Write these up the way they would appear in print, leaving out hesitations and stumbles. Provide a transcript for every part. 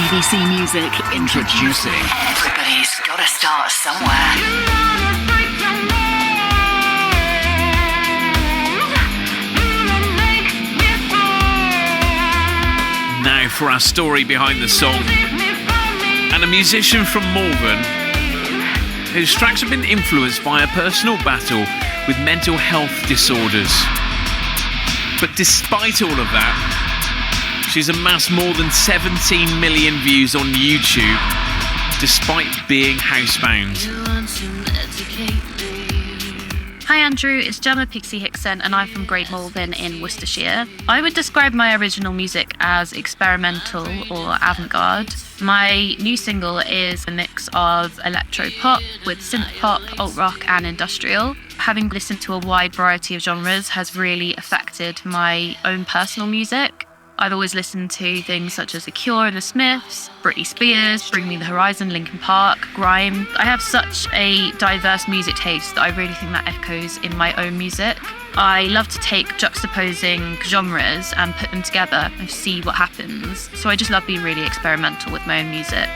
BBC Music introducing. Everybody's gotta start somewhere. Now for our story behind the song. And a musician from Malvern whose tracks have been influenced by a personal battle with mental health disorders. But despite all of that, she's amassed more than 17 million views on YouTube despite being housebound. Hi Andrew, it's Jemma Pixie Hixon and I'm from Great Malvern in Worcestershire. I would describe my original music as experimental or avant-garde. My new single is a mix of electro-pop with synth-pop, alt-rock and industrial. Having listened to a wide variety of genres has really affected my own personal music. I've always listened to things such as The Cure and The Smiths, Britney Spears, Bring Me the Horizon, Linkin Park, grime. I have such a diverse music taste that I really think that echoes in my own music. I love to take juxtaposing genres and put them together and see what happens. So I just love being really experimental with my own music.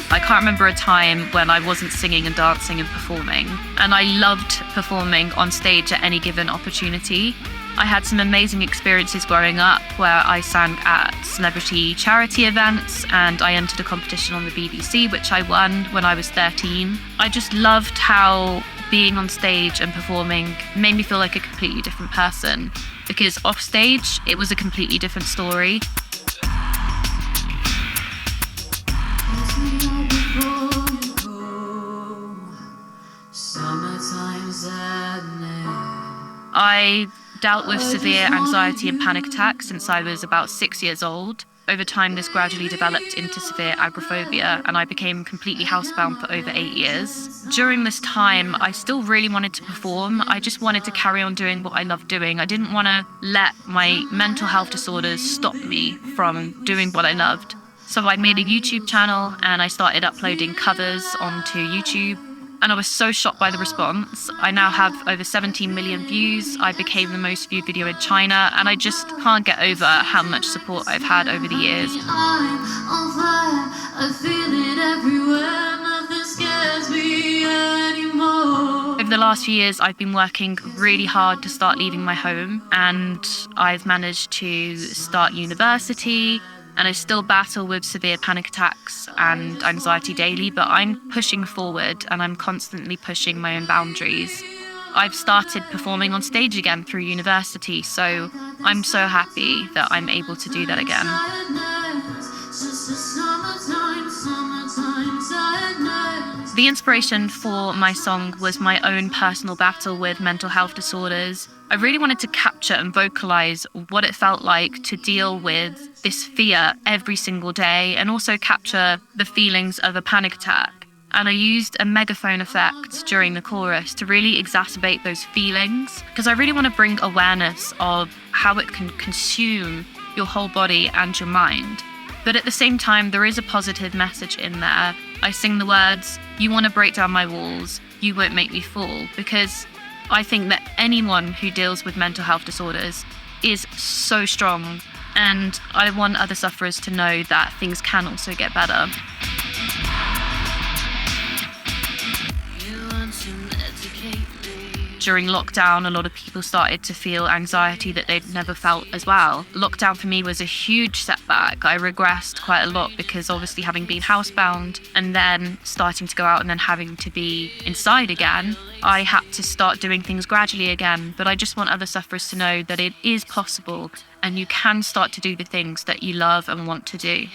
I can't remember a time when I wasn't singing and dancing and performing, and I loved performing on stage at any given opportunity. I had some amazing experiences growing up where I sang at celebrity charity events and I entered a competition on the BBC which I won when I was 13. I just loved how being on stage and performing made me feel like a completely different person, because off stage it was a completely different story. I dealt with severe anxiety and panic attacks since I was about 6 years old. Over time, this gradually developed into severe agoraphobia, and I became completely housebound for over 8 years. During this time, I still really wanted to perform. I just wanted to carry on doing what I loved doing. I didn't want to let my mental health disorders stop me from doing what I loved. So I made a YouTube channel and I started uploading covers onto YouTube. And I was so shocked by the response. I now have over 17 million views. I became the most viewed video in China, and I just can't get over how much support I've had over the years. Over the last few years, I've been working really hard to start leaving my home, and I've managed to start university. And I still battle with severe panic attacks and anxiety daily, but I'm pushing forward and I'm constantly pushing my own boundaries. I've started performing on stage again through university, so I'm so happy that I'm able to do that again. The inspiration for my song was my own personal battle with mental health disorders. I really wanted to capture and vocalize what it felt like to deal with this fear every single day and also capture the feelings of a panic attack. And I used a megaphone effect during the chorus to really exacerbate those feelings, because I really want to bring awareness of how it can consume your whole body and your mind. But at the same time, there is a positive message in there. I sing the words, "You want to break down my walls, you won't make me fall," because I think that anyone who deals with mental health disorders is so strong, and I want other sufferers to know that things can also get better. During lockdown, a lot of people started to feel anxiety that they'd never felt as well. Lockdown for me was a huge setback. I regressed quite a lot because obviously having been housebound and then starting to go out and then having to be inside again, I had to start doing things gradually again. But I just want other sufferers to know that it is possible and you can start to do the things that you love and want to do.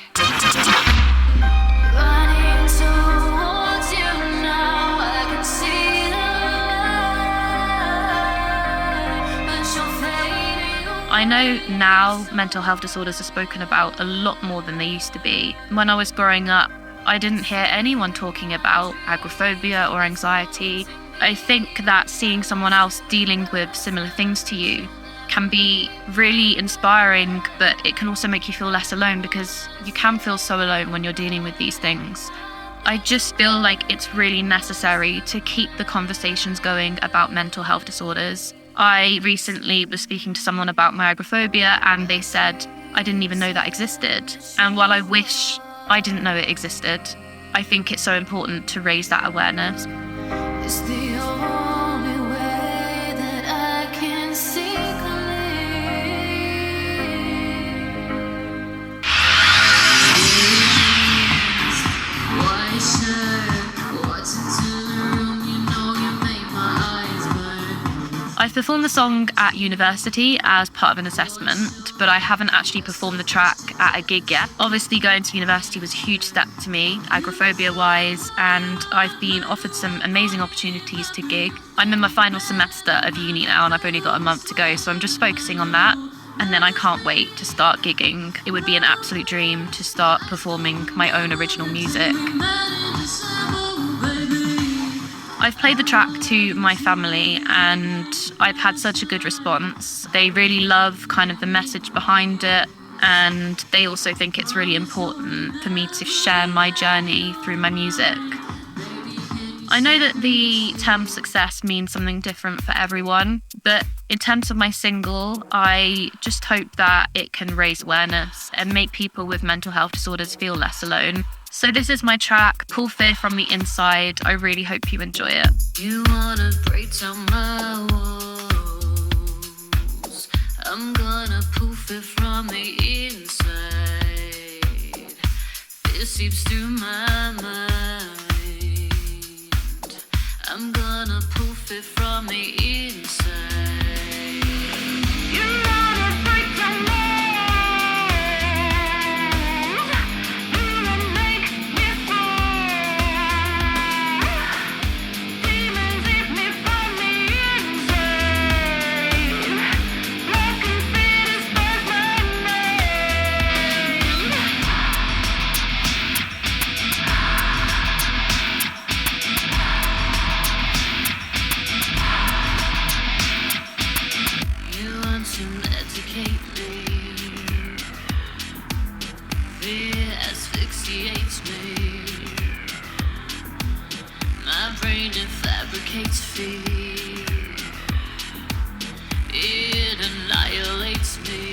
I know now mental health disorders are spoken about a lot more than they used to be. When I was growing up, I didn't hear anyone talking about agoraphobia or anxiety. I think that seeing someone else dealing with similar things to you can be really inspiring, but it can also make you feel less alone, because you can feel so alone when you're dealing with these things. I just feel like it's really necessary to keep the conversations going about mental health disorders. I recently was speaking to someone about my agoraphobia, and they said, I didn't even know that existed. And while I wish I didn't know it existed, I think it's so important to raise that awareness. It's the only way that I can see clear. White shirt, walked into the room, you know you made my eyes burn. I've performed the song at university as part of an assessment, but I haven't actually performed the track at a gig yet. Obviously, going to university was a huge step to me, agoraphobia-wise, and I've been offered some amazing opportunities to gig. I'm in my final semester of uni now, and I've only got a month to go, so I'm just focusing on that. And then I can't wait to start gigging. It would be an absolute dream to start performing my own original music. I've played the track to my family and I've had such a good response. They really love kind of the message behind it, and they also think it's really important for me to share my journey through my music. I know that the term success means something different for everyone, but in terms of my single, I just hope that it can raise awareness and make people with mental health disorders feel less alone. So this is my track, Pull Fear From the Inside. I really hope you enjoy it. You wanna break down my walls, I'm gonna pull fear from the inside. Fear seeps through my mind, I'm gonna pull fear from the inside. You wanna break down walls, you wanna make me fall. Demons eat me from the inside. Broken feet expose my name. You want to medicate me. Fear asphyxiates me. My brain it fabricates fear. It annihilates me.